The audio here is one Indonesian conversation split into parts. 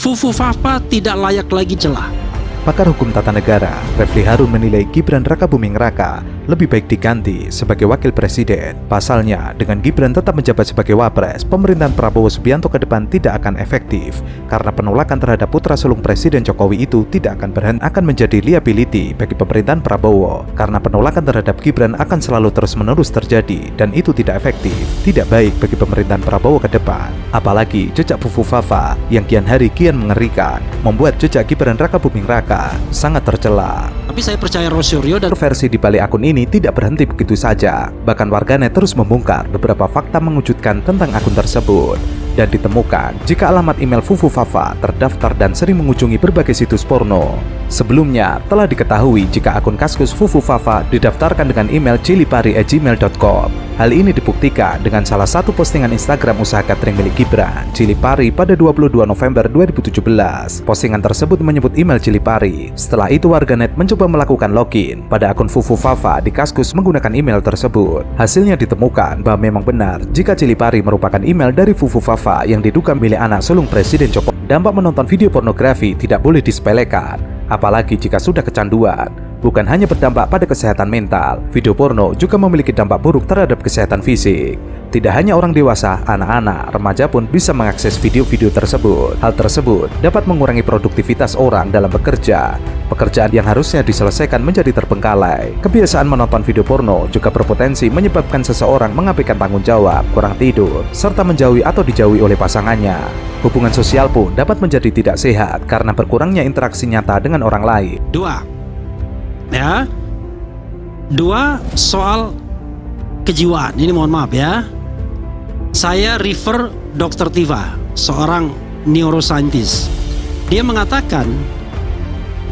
Fufu Fafa tidak layak lagi celah. Pakar hukum tata negara, Refli Harun menilai Gibran Rakabuming Raka lebih baik diganti sebagai wakil presiden. Pasalnya, dengan Gibran tetap menjabat sebagai wapres, pemerintahan Prabowo Subianto ke depan tidak akan efektif karena penolakan terhadap putra sulung Presiden Jokowi itu tidak akan berhenti, akan menjadi liability bagi pemerintahan Prabowo karena penolakan terhadap Gibran akan selalu terus-menerus terjadi dan itu tidak efektif, tidak baik bagi pemerintahan Prabowo ke depan. Apalagi jejak Fufu Fafa yang kian hari kian mengerikan membuat jejak Gibran Rakabuming Raka sangat tercela. Tapi saya percaya Rosario dan versi di balik akun ini tidak berhenti begitu saja. Bahkan warganet terus membongkar beberapa fakta mengejutkan tentang akun tersebut. Dan ditemukan jika alamat email Fufu Fafa terdaftar dan sering mengunjungi berbagai situs porno. Sebelumnya telah diketahui jika akun Kaskus Fufu Fafa didaftarkan dengan email cilipari@gmail.com. Hal ini dibuktikan dengan salah satu postingan Instagram usaha catering milik Gibran, Cilipari, pada 22 November 2017. Postingan tersebut menyebut email Cilipari. Setelah itu warganet mencoba melakukan login pada akun Fufu Fafa di Kaskus menggunakan email tersebut. Hasilnya ditemukan bahwa memang benar jika Cilipari merupakan email dari Fufu Fafa yang diduga milik anak sulung Presiden Jokowi. Dampak menonton video pornografi tidak boleh disepelekan, apalagi jika sudah kecanduan. Bukan hanya berdampak pada kesehatan mental, video porno juga memiliki dampak buruk terhadap kesehatan fisik. Tidak hanya orang dewasa, anak-anak, remaja pun bisa mengakses video-video tersebut. Hal tersebut dapat mengurangi produktivitas orang dalam bekerja. Pekerjaan yang harusnya diselesaikan menjadi terbengkalai. Kebiasaan menonton video porno juga berpotensi menyebabkan seseorang mengabaikan tanggung jawab, kurang tidur, serta menjauhi atau dijauhi oleh pasangannya. Hubungan sosial pun dapat menjadi tidak sehat karena berkurangnya interaksi nyata dengan orang lain. Dua, soal kejiwaan. Ini mohon maaf ya. Saya refer Dr. Tiva, seorang neuroscientist. Dia mengatakan,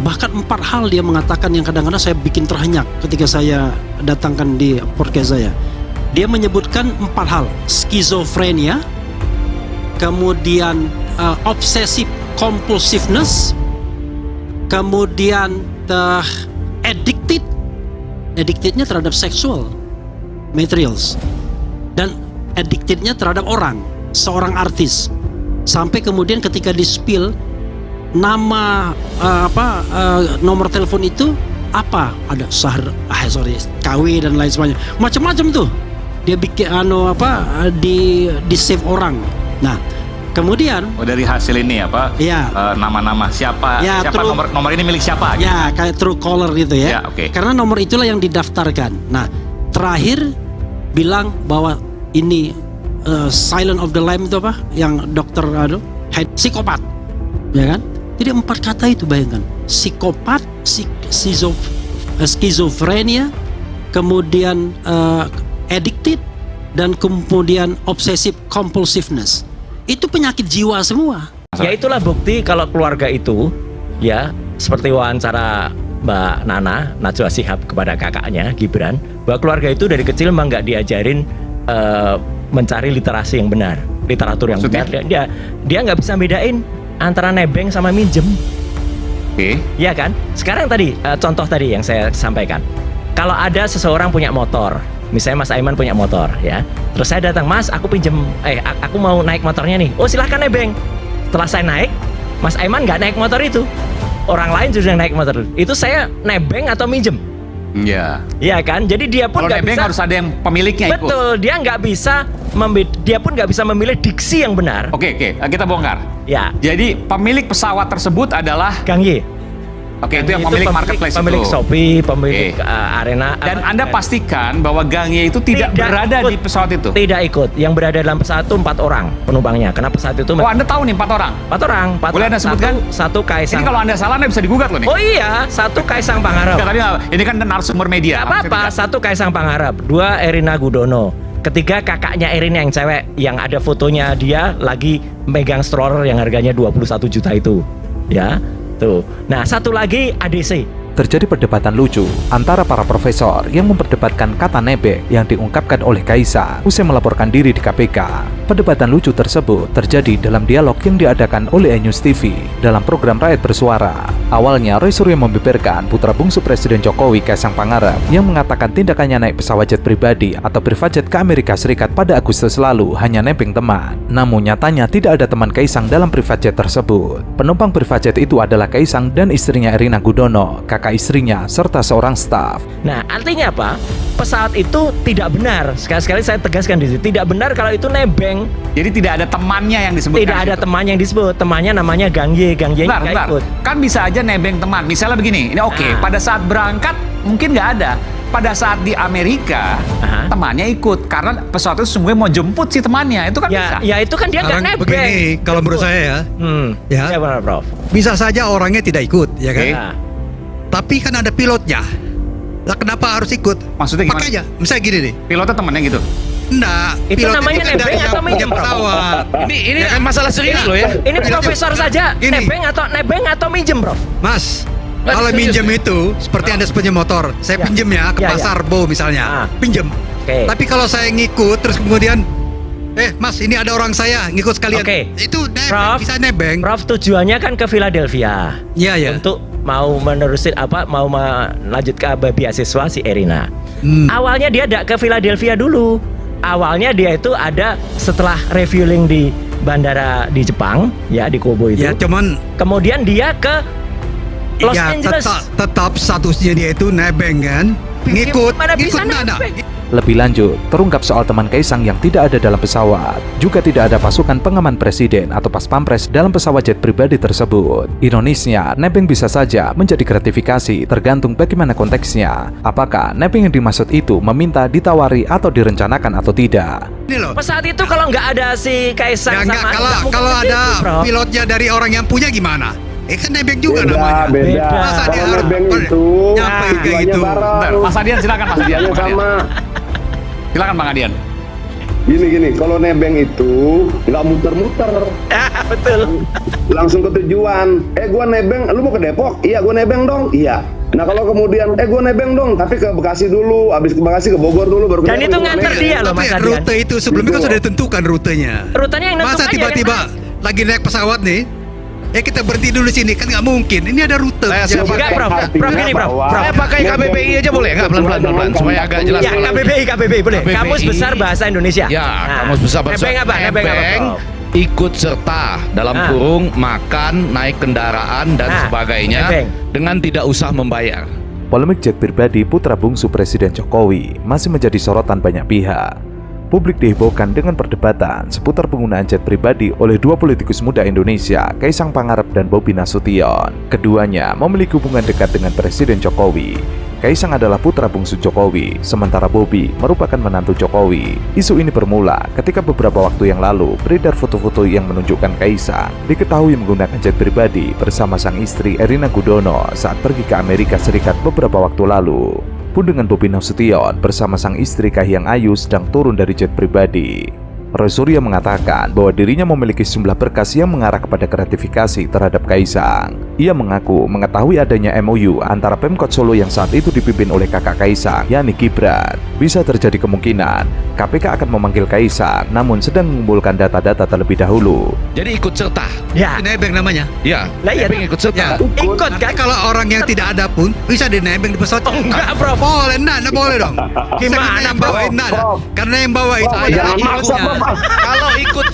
bahkan 4 hal dia mengatakan yang kadang-kadang saya bikin terhenyak ketika saya datangkan di podcast saya. Dia menyebutkan 4 hal: skizofrenia, kemudian obsessive compulsiveness, kemudian addictednya terhadap sexual materials, dan addictednya terhadap orang, seorang artis. Sampai kemudian ketika di spill nama nomor telepon itu apa, ada KW dan lain sebagainya, macam-macam tuh dia bikin di save orang. Nah kemudian dari hasil ini nama-nama siapa nomor ini milik siapa gitu. Ya kayak true caller gitu ya, okay. Karena nomor itulah yang didaftarkan. Nah terakhir bilang bahwa ini silent of the lamb itu yang dokter psikopat, ya kan? Jadi 4 kata itu, bayangkan: psikopat, skizofrenia, kemudian addicted, dan kemudian obsessive compulsiveness. Itu penyakit jiwa semua. Ya itulah bukti kalau keluarga itu, ya seperti wawancara Mbak Nana Najwa Shihab kepada kakaknya Gibran, bahwa keluarga itu dari kecil memang nggak diajarin mencari literasi yang benar, literatur yang benar. Dia nggak bisa bedain antara nebeng sama minjem. Ya kan? Sekarang tadi contoh tadi yang saya sampaikan, kalau ada seseorang punya motor, misalnya Mas Aiman punya motor, ya. Terus saya datang, Mas, aku mau naik motornya nih. Oh silahkan nebeng. Setelah saya naik, Mas Aiman nggak naik motor itu. Orang lain sudah naik motor itu. Saya nebeng atau minjem? Iya. Iya kan? Jadi dia pun nggak bisa. Harus ada yang pemiliknya. Betul. Dia nggak bisa. Dia pun nggak bisa memilih diksi yang benar. Oke. Kita bongkar. Ya. Jadi pemilik pesawat tersebut adalah Kang Y. Oke, itu yang pemilik marketplace, pemilik Shopee, pemilik Arena. Dan Anda pastikan bahwa gangnya itu tidak berada di pesawat itu? Tidak ikut. Yang berada dalam pesawat itu 4 orang penumpangnya. Karena pesawat itu... Oh, Anda tahu nih 4 orang? 4 orang. Boleh Anda sebutkan? Satu Kaisang. Ini kalau Anda salah, Anda bisa digugat loh nih. Oh iya, 1 Kaisang Pangarep. Ini kan narasumber media. Gak apa-apa, 1 Kaisang Pangarep, 2 Erina Gudono, 3 kakaknya Erina yang cewek, yang ada fotonya dia lagi megang stroller yang harganya 21 juta itu. Ya. Tuh. Nah, 1 lagi ADC. Terjadi perdebatan lucu antara para profesor yang memperdebatkan kata nebeng yang diungkapkan oleh Kaisang usai melaporkan diri di KPK. Perdebatan lucu tersebut terjadi dalam dialog yang diadakan oleh iNews TV dalam program Rakyat Bersuara. Awalnya, Roy Suryo membeberkan putra bungsu Presiden Jokowi, Kaisang Pangarep, yang mengatakan tindakannya naik pesawat jet pribadi atau private jet ke Amerika Serikat pada Agustus lalu hanya nebeng teman. Namun nyatanya tidak ada teman Kaisang dalam private jet tersebut. Penumpang private jet itu adalah Kaisang dan istrinya Erina Gudono, kakak istrinya, serta seorang staf. Nah, artinya apa? Pesawat itu tidak benar. Sekali-sekali saya tegaskan di sini, tidak benar kalau itu nebeng. Jadi tidak ada temannya yang disebutkan. Tidak ada gitu. temannya yang disebut. Temannya namanya Gang Y. Gang Y nggak Bentar. ikut. Kan bisa aja nebeng teman. Misalnya begini, ini oke. Pada saat berangkat mungkin nggak ada. Pada saat di Amerika, temannya ikut. Karena pesawat itu semuanya mau jemput si temannya. Itu kan bisa. Ya itu kan dia nggak nebeng. Begini, kalau menurut saya ya, Ya benar, Prof. bisa saja orangnya tidak ikut, ya kan? Nah, Tapi kan ada pilotnya. Lah kenapa harus ikut? Maksudnya gimana? Makanya, misalnya gini nih. Pilotnya temannya gitu. Enggak, Itu pilot namanya kan nebeng dari atau yang punya minjem, Prof? pesawat. Ini masalah serius loh ya. ini profesor saja Gini. nebeng atau minjem, Prof? Mas, Nggak, kalau serius minjem nih. itu seperti Anda punya motor, saya pinjem ya ke Ya, ya. pasar Bo misalnya, pinjem. Oke. Tapi kalau saya ngikut terus kemudian, Mas ini ada orang saya ngikut sekalian, Oke. itu nebeng, Prof, bisa nebeng. Prof tujuannya kan ke Philadelphia. Iya ya. Untuk mau menerusin mau melanjutkan beasiswa si Erina. Hmm. Awalnya dia tidak ke Philadelphia dulu. Awalnya dia itu ada setelah refueling di bandara di Jepang, ya di Kobe itu. Ya cuman Kemudian dia ke Los ya, Angeles. tetap statusnya dia itu nebeng kan, ngikut Mana bisa nada. nebeng? Lebih lanjut, terungkap soal teman Kaisang yang tidak ada dalam pesawat. Juga tidak ada pasukan pengaman presiden atau pas pampres dalam pesawat jet pribadi tersebut. Ironisnya, nebeng bisa saja menjadi gratifikasi tergantung bagaimana konteksnya. Apakah nebeng yang dimaksud itu meminta, ditawari, atau direncanakan atau tidak? Ini loh. Pesawat itu kalau nggak ada si Kaisang Ya enggak, sama kalau nggak mungkin kalau ke ada situ, Prof. pilotnya dari orang yang punya gimana? Kan nebeng juga Beda, namanya. beda. Masa dia Kalau harus nebeng itu nyampe kayak tujuannya gitu. bareng. Bentar, Mas Adian silakan Mas Adian. Tujuannya Bang Adian. sama. Silakan Bang Adian. Gini, kalau nebeng itu nggak muter-muter, Betul. langsung ke tujuan. Gua nebeng, lu mau ke Depok? Iya, gua nebeng dong. Iya. Nah kalau kemudian, gua nebeng dong, tapi ke Bekasi dulu, abis ke Bekasi ke Bogor dulu, baru ke Dan Depok, itu gua nganter nebeng. dia loh, Tapi Mas Adian. rute itu sebelumnya kan Gitu. sudah ditentukan rutenya. Rutenya yang nentukan Masa ya, tiba-tiba kan? lagi naik pesawat nih, kita berhenti dulu sini, kan nggak mungkin. Ini ada rute. Saya Jadi- Enggak, Prof. Prof gini, Prof. Saya pakai KBBI aja boleh nggak pelan-pelan supaya agak jelas. Ya, KBBI boleh. KBBI. Kamus Besar Bahasa Indonesia. Ya, Nah, kamus besar bahasa. Nebeng apa? Nebeng apa, Prof? Ikut serta dalam Nah. kurung makan, naik kendaraan dan Nah, sebagainya nebeng. dengan tidak usah membayar. Polemik jet pribadi putra bungsu Presiden Jokowi masih menjadi sorotan banyak pihak. Publik dihebohkan dengan perdebatan seputar penggunaan jet pribadi oleh dua politikus muda Indonesia, Kaisang Pangarep dan Bobi Nasution. Keduanya memiliki hubungan dekat dengan Presiden Jokowi. Kaisang adalah putra bungsu Jokowi, sementara Bobi merupakan menantu Jokowi. Isu ini bermula ketika beberapa waktu yang lalu beredar foto-foto yang menunjukkan Kaisang diketahui menggunakan jet pribadi bersama sang istri Erina Gudono saat pergi ke Amerika Serikat beberapa waktu lalu. Pun dengan Bobi Nasution bersama sang istri Kahiyang Ayu sedang turun dari jet pribadi. Roy Suryo mengatakan bahwa dirinya memiliki sejumlah berkas yang mengarah kepada gratifikasi terhadap Kaisang. Ia mengaku mengetahui adanya MOU antara Pemkot Solo yang saat itu dipimpin oleh kakak Kaisang, yakni Gibran. Bisa terjadi kemungkinan KPK akan memanggil Kaisang, namun sedang mengumpulkan data-data terlebih dahulu. Jadi ikut serta. Ya. Nebeng namanya. Ya, Lah, iya, nebeng ikut serta. Ya. Ikut Tapi kan? kalau orang yang tidak ada pun bisa dinebeng di pesawat. Oh, enggak, Prof. Boleh, nah boleh dong. Gimana, yang Prof? bawain nah, Prof. karena yang bawa itu Prof, ada jangan maksa, pilotnya. Prof. Kalau ikut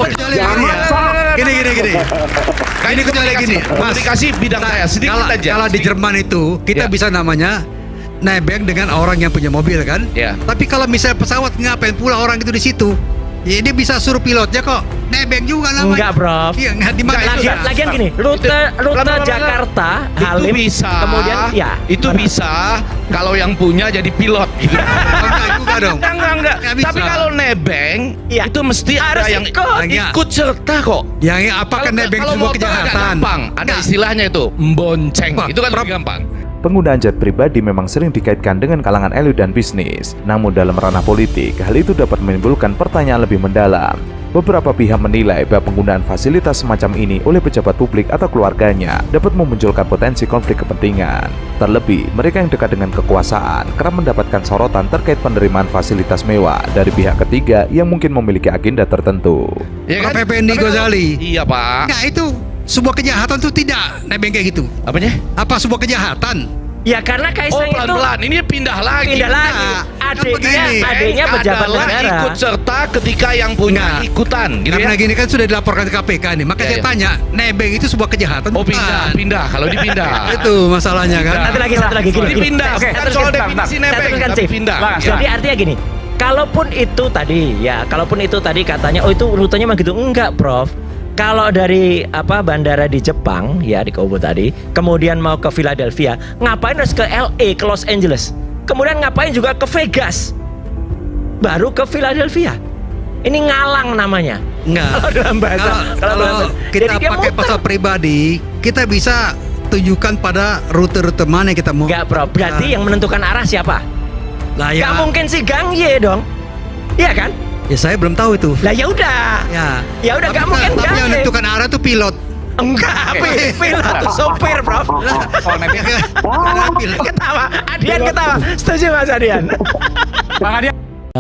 Kecuali Jangan gini ya. maksa. Gini. Ini kecuali gini, Mas. komunikasi bidang saya sedikit Kalau aja. kalau di Jerman itu kita Ya. bisa namanya nebeng dengan orang yang punya mobil kan. Ya. Tapi kalau misalnya pesawat ngapain pula orang itu di situ? Ya dia bisa suruh pilotnya kok. Nebeng juga namanya. Enggak, Prof. Iya, enggak di mana itu. Lagian gini, rute Pelan-pelan. Jakarta, itu Halim, bisa. kemudian ya. Itu mana? bisa kalau yang punya jadi pilot gitu. Enggak juga dong. Enggak. Nggak bisa. Tapi kalau nebeng Iya. itu mesti Harus ada yang ikut. ikut serta kok. Yang apakah nebeng Kalau sebuah motor agak kejahatan? gampang, ada Enggak. istilahnya itu membonceng. Pak, Itu kan Prof. lebih gampang. Penggunaan jet pribadi memang sering dikaitkan dengan kalangan elit dan bisnis. Namun dalam ranah politik, hal itu dapat menimbulkan pertanyaan lebih mendalam. beberapa pihak menilai bahwa penggunaan fasilitas semacam ini oleh pejabat publik atau keluarganya dapat memunculkan potensi konflik kepentingan. Terlebih, mereka yang dekat dengan kekuasaan kerap mendapatkan sorotan terkait penerimaan fasilitas mewah dari pihak ketiga yang mungkin memiliki agenda tertentu. Ya kan? Effendi Ghazali. Iya Pak. Nah itu sebuah kejahatan tuh tidak nebeng kayak gitu. Apanya? Apa sebuah kejahatan? Ya karena Kaisang itu pelan-pelan. Ini pindah lagi. pindah lagi. Nah, Adiknya begini. pejabat adalah negara. ikut serta ketika yang punya Enggak. ikutan, gitu Karena ya. gini kan sudah dilaporkan ke KPK nih. Maka Iya, saya iya. tanya, nebeng itu sebuah kejahatan? Oh bukan? pindah. Kalau dipindah. Itu masalahnya kan. Satu lagi gini. Dipindah. Oke, Bukan teruskan, soal Bang, definisi Bang. nebeng, Saya teruskan, tapi Chief. pindah. Bang, Ya. Jadi artinya gini, kalaupun itu tadi katanya, oh itu rutenya mah gitu, enggak, Prof. Kalau dari bandara di Jepang ya di Kobe tadi, kemudian mau ke Philadelphia, ngapain harus ke LA, ke Los Angeles, kemudian ngapain juga ke Vegas, baru ke Philadelphia? Ini ngalang namanya. Enggak. Kalau dalam bahasa, Kalau kita jadi dia pakai muter. pasal pribadi, kita bisa tunjukkan pada rute-rute mana yang kita mau. Enggak, Bro. Berarti yang menentukan arah siapa? Lah Enggak ya, mungkin si Gang Ye dong. Iya kan? ya saya belum tahu itu. Lah ya udah. Ya udah, nggak mungkin Tapi Gang yang Ye. menentukan arah itu pilot. Enggak, pilot tuh sopir, Prof. Soal nebeng. Pilot. Ketawa, Adian ketawa. Setuju Mas Adian? Bang Adian.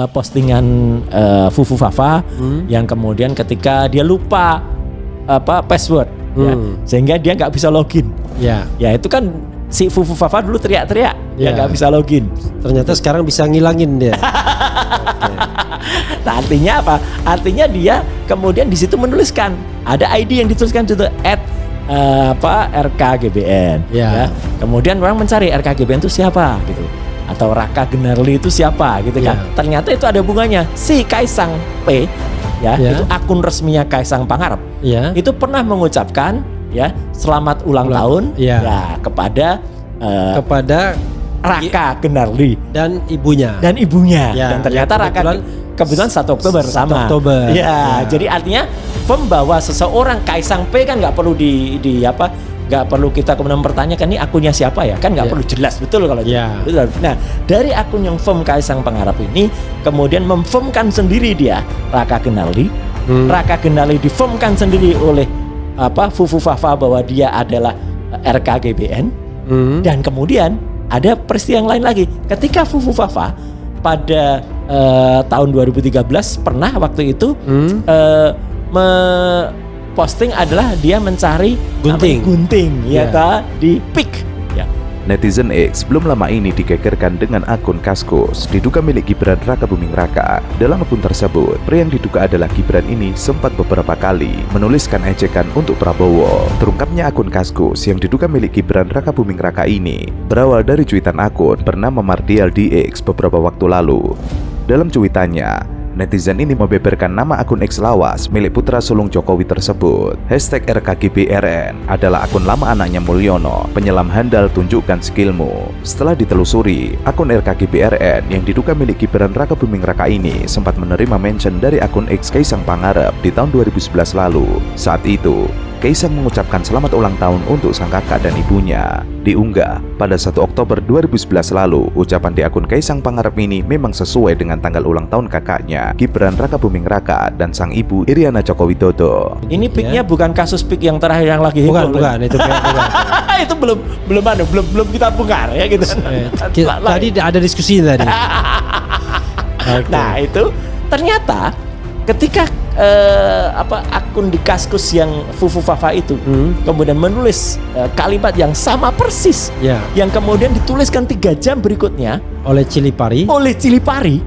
Postingan Fufu Fafa yang kemudian ketika dia lupa password ya, sehingga dia nggak bisa login. Ya, Ya itu kan si Fufu Fafa dulu teriak-teriak, dia Ya. nggak bisa login. ternyata sekarang bisa ngilangin dia. Nah, artinya apa? Artinya dia kemudian di situ menuliskan ada ID yang dituliskan itu RKGBN. Ya. Kemudian orang mencari RKGBN itu siapa gitu, atau Raka Gunarli itu siapa gitu kan. Ya. Ternyata itu ada hubungannya. Si Kaisang P ya, Ya. itu akun resminya Kaisang Pangarep. Ya. Itu pernah mengucapkan ya selamat ulang tahun Ya. ya kepada Kepada Raka Gunarli dan ibunya. dan ibunya. Ya, Dan ternyata ya, Raka kebetulan 1 Oktober 1 sama. Oktober. Ya, Ya. jadi artinya firm bahwa seseorang Kaisang P kan nggak perlu nggak perlu kita kemudian mempertanyakan ini akunnya siapa ya, kan nggak Ya. perlu jelas betul kalau Ya. betul. Nah, dari akun yang firm Kaisang Pangarep ini kemudian memfirmkan sendiri dia Raka Gunarli. Raka Gunarli difirmkan sendiri oleh Fufu Fafa bahwa dia adalah RKGBN. Dan kemudian ada peristiwa yang lain lagi. Ketika Fufu Fafa pada tahun 2013 pernah waktu itu posting adalah dia mencari Gunting. namanya gunting ya Ya. di PIK ya. Netizen X belum lama ini digegerkan dengan akun Kaskus diduga milik Gibran Rakabuming Raka. Dalam akun tersebut, pria yang diduga adalah Gibran ini sempat beberapa kali menuliskan ejekan untuk Prabowo. Terungkapnya akun Kaskus yang diduga milik Gibran Rakabuming Raka ini berawal dari cuitan akun bernama Mardial di X beberapa waktu lalu. Dalam cuitannya, netizen ini membeberkan nama akun X lawas milik putra sulung Jokowi tersebut. #RKGBRN adalah akun lama anaknya Mulyono, penyelam handal tunjukkan skillmu. Setelah ditelusuri, akun RKGBRN yang diduga milik Gibran Rakabuming Raka ini sempat menerima mention dari akun X Kaisang Pangarep di tahun 2011 lalu. Saat itu, Kaisang mengucapkan selamat ulang tahun untuk sang kakak dan ibunya. Diunggah pada 1 Oktober 2011 lalu, ucapan di akun Kaisang Pangarep ini memang sesuai dengan tanggal ulang tahun kakaknya, Gibran Rakabuming Raka, dan sang ibu Iriana Joko Widodo. Ini PIK-nya bukan kasus PIK yang terakhir yang lagi heboh. Bukan itu bukan. Itu belum kita bongkar ya gitu. Tadi ada diskusi tadi. Oke. Nah itu ternyata ketika akun di Kaskus yang Fufu Fafa itu kemudian menulis kalimat yang sama persis Ya. yang kemudian dituliskan 3 jam berikutnya Oleh Cilipari. oleh Cilipari.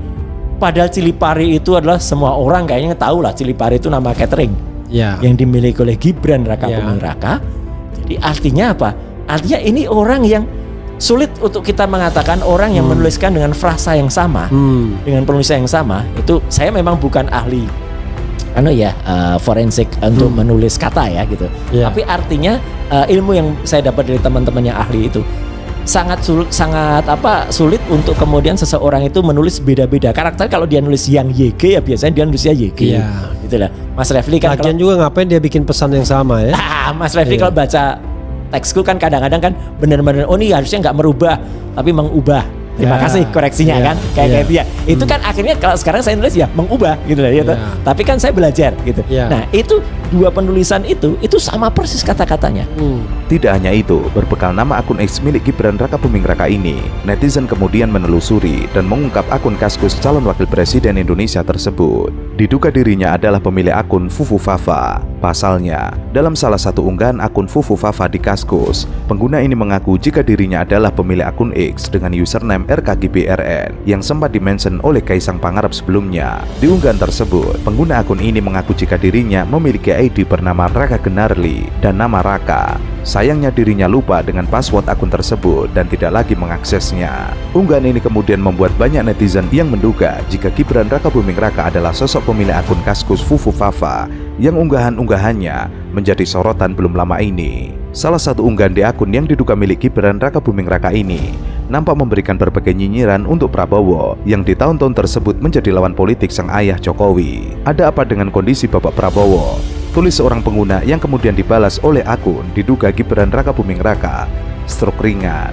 Padahal Cilipari itu adalah semua orang kayaknya tahu lah, Cilipari itu nama catering Ya. yang dimiliki oleh Gibran Rakabuming Raka. Jadi artinya apa? Artinya ini orang yang sulit untuk kita mengatakan orang yang menuliskan dengan frasa yang sama, dengan penulisan yang sama. Itu saya memang bukan ahli forensik untuk menulis kata ya gitu. Ya. Tapi artinya ilmu yang saya dapat dari teman-teman yang ahli itu sangat sulit untuk kemudian seseorang itu menulis beda-beda karakter. Kalau dia nulis yang YG ya biasanya dia nulisnya YG. Iya. Gitu lah. Mas Refli kan Lagian juga ngapain dia bikin pesan yang sama ya? Mas Refli Iya. kalau baca teksku kan kadang-kadang kan benar-benar ini harusnya nggak merubah tapi mengubah. Terima Ya. kasih koreksinya Ya. kan, kayak Ya. gitu ya. Itu kan akhirnya kalau sekarang saya nulis ya mengubah gitu lah, gitu. Ya. Tapi kan saya belajar gitu. Ya. Nah itu dua penulisan itu sama persis kata-katanya. Tidak hanya itu, berbekal nama akun X milik Gibran Rakabuming Raka ini, netizen kemudian menelusuri dan mengungkap akun Kaskus calon wakil presiden Indonesia tersebut. Diduga dirinya adalah pemilik akun Fufu Fafa. Pasalnya, dalam salah satu unggahan akun Fufu Fafa di Kaskus, pengguna ini mengaku jika dirinya adalah pemilik akun X dengan username RKGBRN yang sempat dimention oleh Kaisang Pangarep sebelumnya. Di unggahan tersebut, pengguna akun ini mengaku jika dirinya memiliki ID bernama Raka Genarli dan nama Raka. Sayangnya dirinya lupa dengan password akun tersebut dan tidak lagi mengaksesnya. Unggahan ini kemudian membuat banyak netizen yang menduga jika Gibran Rakabuming Raka adalah sosok pemilik akun Kaskus Fufu Fafa yang unggahan-unggahannya menjadi sorotan belum lama ini. Salah satu unggahan di akun yang diduga milik Gibran Rakabuming Raka ini nampak memberikan berbagai nyinyiran untuk Prabowo yang di tahun-tahun tersebut menjadi lawan politik sang ayah Jokowi. Ada apa dengan kondisi Bapak Prabowo? Tulis seorang pengguna yang kemudian dibalas oleh akun diduga Gibran Rakabuming Raka, stroke ringan.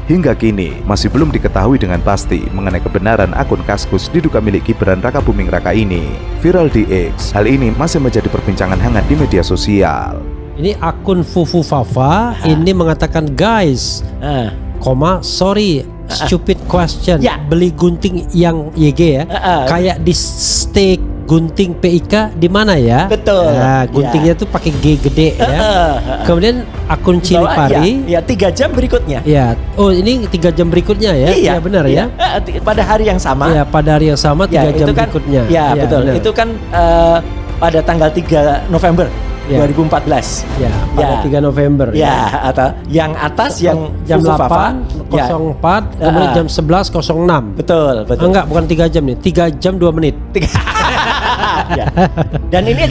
Hingga kini masih belum diketahui dengan pasti mengenai kebenaran akun Kaskus diduga milik Gibran Rakabuming Raka ini viral di X. Hal ini masih menjadi perbincangan hangat di media sosial. Ini akun Fufu Fafa ini mengatakan guys, sorry stupid question. Ya. Beli gunting yang YG ya. Kayak di steak gunting PIK di mana ya? Betul. Nah, guntingnya tuh pakai G gede ya. Kemudian akun Cilipari. Ya 3 jam berikutnya. Ya, oh ini 3 jam berikutnya ya? Iya, benar ya? Pada hari yang sama. Ya, pada hari yang sama 3 jam itu kan, berikutnya. Ya, betul. benar. Itu kan pada tanggal 3 November Ya. 2014. Ya, pada 3 November. Ya, atau yang atas yang jam Fufu Fafa, 8.04 kemudian jam 11.06. Betul. Enggak, bukan 3 jam nih. 3 jam 2 menit. Ya. Dan ini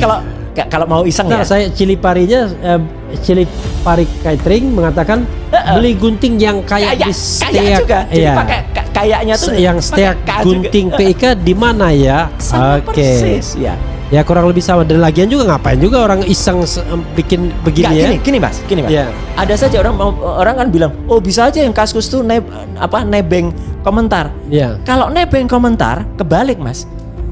kalau mau iseng Nah, ya. saya Ciliparinya Cilipari Catering mengatakan beli gunting yang kayak di kayak juga. Jadi Iya. pakai kayaknya tuh Yang pakai steak K juga. gunting PIK di mana ya? Sama persis ya. Ya kurang lebih sama. Dan lagian juga ngapain juga orang iseng bikin begini ya? Gini mas. Ya. Ada saja orang kan bilang, oh bisa aja yang Kaskus tuh nebeng komentar. Ya. Kalau nebeng komentar kebalik mas.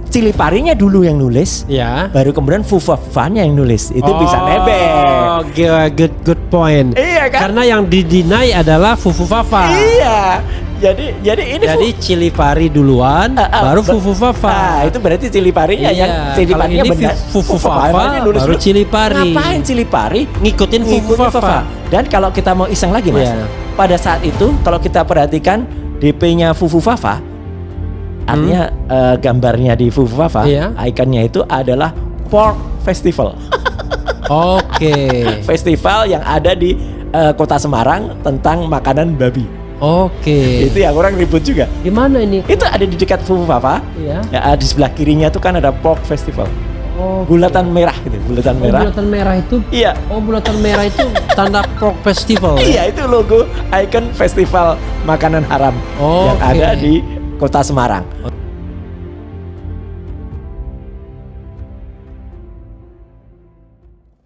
Ciliparinya dulu yang nulis, Ya. baru kemudian Fufafanya yang nulis. Itu bisa nebeng. Oh, good point. Iya kan? Karena yang didinai adalah Fufu Fafa. Iya. Jadi ini Jadi Cilipari duluan, baru Fufu Fafa. Nah, itu berarti Ciliparinya Iya, yang Ciliparinya kalau ini benar. Fufu Fafa, nulis baru dulu. Cilipari. Ngapain Cilipari Ngikutin Fufu Fafa. Dan kalau kita mau iseng lagi mas, Iya. pada saat itu kalau kita perhatikan DP-nya Fufu Fafa, artinya gambarnya di Fufu Fafa, Iya. ikonnya itu adalah Pork Festival. Oke. Festival yang ada di kota Semarang tentang makanan babi. Oke. Itu yang orang ribut juga. Di mana ini? Itu ada di dekat Fufu Fafa. Iya. Ya, di sebelah kirinya tuh kan ada Pork Festival. Oh, Bulatan merah gitu, bulatan merah. bulatan merah itu. Iya. Oh, bulatan merah itu tanda Pork Festival. Iya, itu logo ikon festival makanan haram yang Oke. ada di kota Semarang.